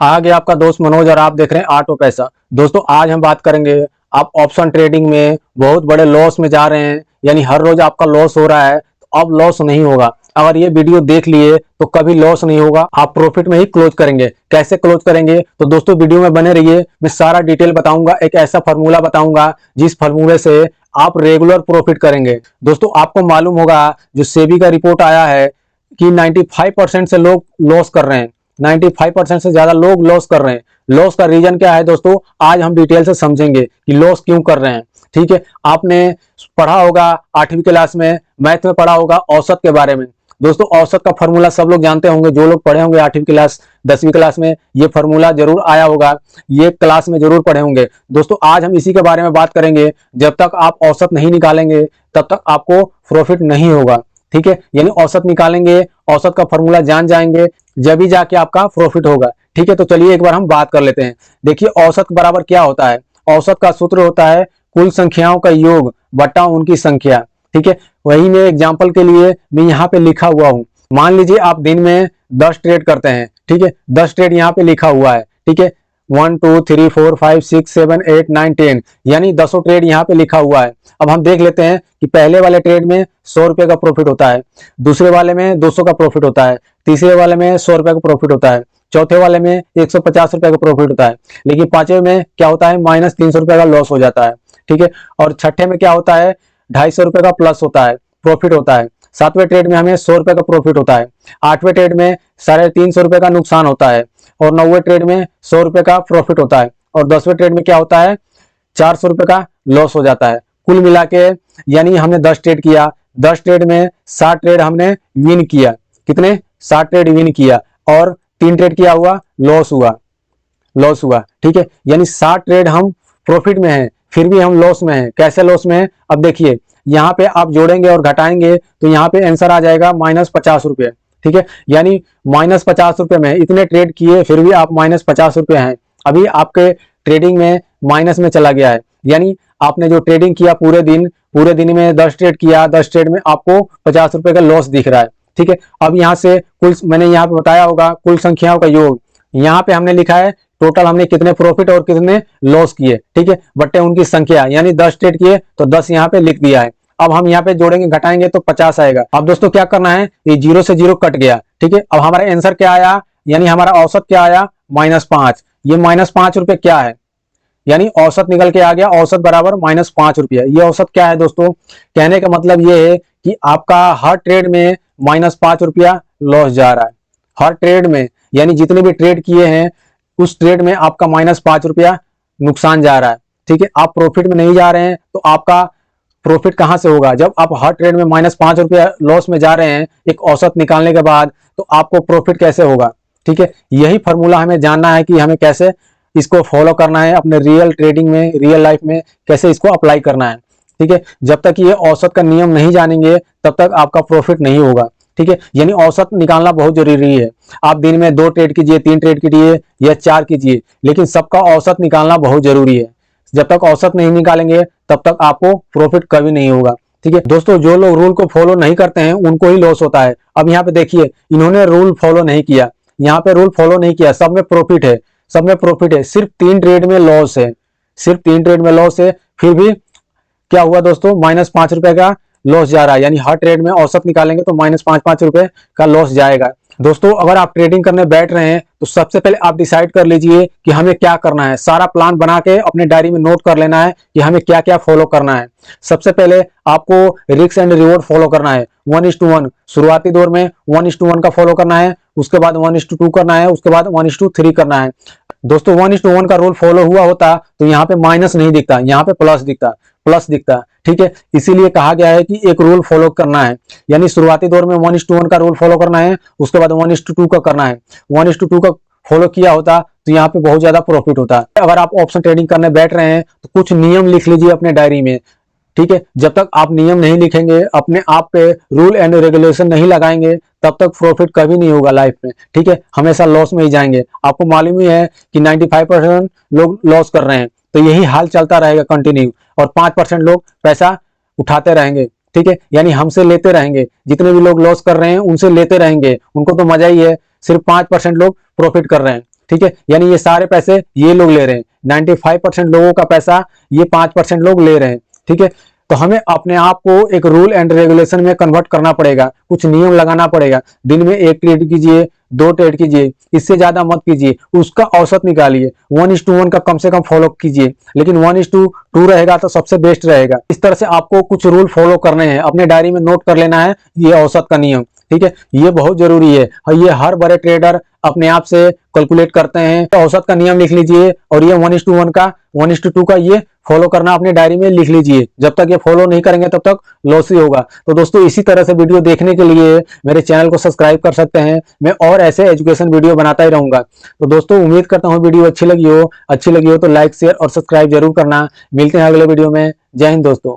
आ गया आपका दोस्त मनोज और आप देख रहे हैं आर्ट ऑफ पैसा। दोस्तों आज हम बात करेंगे, आप ऑप्शन ट्रेडिंग में बहुत बड़े लॉस में जा रहे हैं, यानी हर रोज आपका लॉस हो रहा है, तो अब लॉस नहीं होगा। अगर ये वीडियो देख लिए तो कभी लॉस नहीं होगा, आप प्रॉफिट में ही क्लोज करेंगे। कैसे क्लोज करेंगे तो दोस्तों वीडियो में बने रहिए, मैं सारा डिटेल बताऊंगा। एक ऐसा फार्मूला बताऊंगा जिस फार्मूले से आप रेगुलर प्रॉफिट करेंगे। दोस्तों आपको मालूम होगा, जो सेबी का रिपोर्ट आया है कि 95% से लोग लॉस कर रहे हैं, 95% से ज्यादा लोग लॉस कर रहे हैं। लॉस का रीजन क्या है दोस्तों, आज हम डिटेल से समझेंगे कि लॉस क्यों कर रहे हैं। ठीक है, आपने पढ़ा होगा 8वीं क्लास में, मैथ में पढ़ा होगा औसत के बारे में। दोस्तों औसत का फॉर्मूला सब लोग जानते होंगे, जो लोग पढ़े होंगे 8वीं क्लास 10वीं क्लास में ये फॉर्मूला जरूर आया होगा, ये क्लास में जरूर पढ़े होंगे। दोस्तों आज हम इसी के बारे में बात करेंगे। जब तक आप औसत नहीं निकालेंगे तब तक आपको प्रॉफिट नहीं होगा। ठीक है, यानी औसत निकालेंगे, औसत का फॉर्मूला जान जाएंगे, जब ही जाके आपका प्रॉफिट होगा। ठीक है, तो चलिए एक बार हम बात कर लेते हैं। देखिए औसत बराबर क्या होता है। औसत का सूत्र होता है कुल संख्याओं का योग बटा उनकी संख्या। ठीक है, वही में एग्जाम्पल के लिए मैं यहाँ पे लिखा हुआ हूँ। मान लीजिए आप दिन में 10 ट्रेड करते हैं। ठीक है, 10 ट्रेड यहाँ पे लिखा हुआ है। ठीक है, 1 2 3 4 5 6 7 8 9 10, यानी 10 ट्रेड यहाँ पे लिखा हुआ है। अब हम देख लेते हैं कि पहले वाले ट्रेड में 100 रुपए का प्रॉफिट होता है, दूसरे वाले में 200 का प्रॉफिट होता है, तीसरे वाले में 100 रुपए का प्रॉफिट होता है, चौथे वाले में 150 रुपए का प्रॉफिट होता है। लेकिन पांचवे में क्या होता है, -300 रुपए का लॉस हो जाता है। ठीक है, और छठे में क्या होता है, 250 रुपए का प्लस होता है, प्रॉफिट होता है। सातवें ट्रेड में हमें 100 रुपए का प्रॉफिट होता है। आठवें ट्रेड में 350 रुपए का नुकसान होता है, और 9वें ट्रेड में 100 रुपए का प्रॉफिट होता है, और 10वें ट्रेड में क्या होता है, 400 रुपए का लॉस हो जाता है। कुल मिला के यानी हमने 10 ट्रेड किया, 10 ट्रेड में 60 ट्रेड हमने विन किया। कितने, 60 ट्रेड विन किया, और 3 ट्रेड किया हुआ लॉस हुआ, लॉस हुआ। ठीक है, यानी 60 ट्रेड हम प्रॉफिट में हैं, फिर भी हम लॉस में हैं। कैसे लॉस में हैं, अब देखिए यहाँ पे आप जोड़ेंगे और घटाएंगे तो यहाँ पे आंसर आ जाएगा -50 रुपए। ठीक है, यानी -50 रुपए में इतने ट्रेड किए फिर भी आप -50 रुपए हैं। अभी आपके ट्रेडिंग में माइनस में चला गया है, यानी आपने जो ट्रेडिंग किया पूरे दिन में 10 ट्रेड किया, 10 ट्रेड में आपको 50 रुपए का लॉस दिख रहा है। ठीक है, अब यहाँ से कुल, मैंने यहाँ पे बताया होगा कुल संख्याओं का योग, यहाँ पे हमने लिखा है टोटल हमने कितने प्रॉफिट और कितने लॉस किए। ठीक है, बट्टे उनकी संख्या, यानी 10 ट्रेड किए तो 10 यहाँ पे लिख दिया है। अब हम यहाँ पे जोड़ेंगे घटाएंगे तो 50 आएगा। अब दोस्तों क्या करना है, ये 0 से 0 कट गया। ठीक है, अब हमारा आंसर क्या आया, यानी हमारा औसत क्या आया, -5। ये -5 रुपए क्या है, यानी औसत निकल के आ गया, औसत बराबर -5 रुपया। ये औसत क्या है दोस्तों, कहने का मतलब ये है कि आपका हर ट्रेड में -5 रुपया लॉस जा रहा है, हर ट्रेड में, यानी जितने भी ट्रेड किए हैं उस ट्रेड में आपका -5 रुपया नुकसान जा रहा है। ठीक है, आप प्रॉफिट में नहीं जा रहे हैं तो आपका प्रॉफिट कहां से होगा, जब आप हर ट्रेड में -5 रुपया लॉस में जा रहे हैं एक औसत निकालने के बाद, तो आपको प्रॉफिट कैसे होगा। ठीक है, यही फॉर्मूला हमें जानना है कि हमें कैसे इसको फॉलो करना है अपने रियल ट्रेडिंग में, रियल लाइफ में कैसे इसको अप्लाई करना है। ठीक है, जब तक ये औसत का नियम नहीं जानेंगे तब तक आपका प्रॉफिट नहीं होगा। ठीक है, यानी औसत निकालना बहुत जरूरी है। आप दिन में 2 ट्रेड कीजिए, 3 ट्रेड कीजिए या 4 कीजिए, लेकिन सबका औसत निकालना बहुत जरूरी है। जब तक औसत नहीं निकालेंगे तब तक आपको प्रॉफिट कभी नहीं होगा। ठीक है दोस्तों, जो लोग रूल को फॉलो नहीं करते हैं उनको ही लॉस होता है। अब यहाँ पे देखिए, इन्होंने रूल फॉलो नहीं किया, यहाँ पे रूल फॉलो नहीं किया, सब में प्रॉफिट है, सब में प्रॉफिट है, सिर्फ 3 ट्रेड में लॉस है, सिर्फ 3 ट्रेड में लॉस है। फिर भी क्या हुआ दोस्तों, -5 रुपए का लॉस जा रहा है, यानी हर ट्रेड में औसत निकालेंगे तो -5 रुपए का लॉस जाएगा। दोस्तों अगर आप ट्रेडिंग करने बैठ रहे हैं तो सबसे पहले आप डिसाइड कर लीजिए कि हमें क्या करना है। सारा प्लान बना के अपने डायरी में नोट कर लेना है कि हमें क्या क्या फॉलो करना है। सबसे पहले आपको रिस्क एंड रिवॉर्ड फॉलो करना है, 1:1। शुरुआती दौर में 1:1 का फॉलो करना है, उसके बाद 1:2 करना है, उसके बाद 1:3 करना है। दोस्तों 1:1 का रूल फॉलो हुआ होता तो यहाँ पे माइनस नहीं दिखता, यहाँ पे प्लस दिखता, प्लस दिखता। ठीक है, इसीलिए कहा गया है कि एक रूल फॉलो करना है, यानी शुरुआती दौर में 1:1 का रूल फॉलो करना है, उसके बाद 1:2 का करना है। 1:2 का फॉलो किया होता तो यहाँ पे बहुत ज्यादा प्रॉफिट होता। अगर आप ऑप्शन ट्रेडिंग करने बैठ रहे हैं तो कुछ नियम लिख लीजिए अपने डायरी में। ठीक है, जब तक आप नियम नहीं लिखेंगे, अपने आप पे रूल एंड रेगुलेशन नहीं लगाएंगे, तब तक प्रॉफिट कभी नहीं होगा लाइफ में। ठीक है, हमेशा लॉस में ही जाएंगे। आपको मालूम ही है कि 95% लोग लॉस कर रहे हैं, तो यही हाल चलता रहेगा कंटिन्यू, और 5% लोग पैसा उठाते रहेंगे। ठीक है, यानी हमसे लेते रहेंगे, जितने भी लोग लॉस कर रहे हैं उनसे लेते रहेंगे, उनको तो मजा ही है। सिर्फ 5% लोग प्रॉफिट कर रहे हैं। ठीक है, यानी ये सारे पैसे ये लोग ले रहे हैं, 95% लोगों का पैसा ये 5% लोग ले रहे हैं। ठीक है, तो हमें अपने आप को एक रूल एंड रेगुलेशन में कन्वर्ट करना पड़ेगा, कुछ नियम लगाना पड़ेगा। दिन में 1 ट्रेड कीजिए, 2 ट्रेड कीजिए, इससे ज्यादा मत कीजिए, उसका औसत निकालिए, 1:1 का कम से कम फॉलो कीजिए, लेकिन 1:2 रहेगा तो सबसे बेस्ट रहेगा। इस तरह से आपको कुछ रूल फॉलो करने हैं, अपने डायरी में नोट कर लेना है ये औसत का नियम। ठीक है, ये बहुत जरूरी है, ये हर बड़े ट्रेडर अपने आप से कैलकुलेट करते हैं। तो औसत का नियम लिख लीजिए और ये 1:1 का 1:2 का ये फॉलो करना अपनी डायरी में लिख लीजिए। जब तक ये फॉलो नहीं करेंगे तब तक लॉस ही होगा। तो दोस्तों इसी तरह से वीडियो देखने के लिए मेरे चैनल को सब्सक्राइब कर सकते हैं, मैं और ऐसे एजुकेशन वीडियो बनाता ही रहूंगा। तो दोस्तों उम्मीद करता हूँ वीडियो अच्छी लगी हो तो लाइक शेयर और सब्सक्राइब जरूर करना। मिलते हैं अगले वीडियो में। जय हिंद दोस्तों।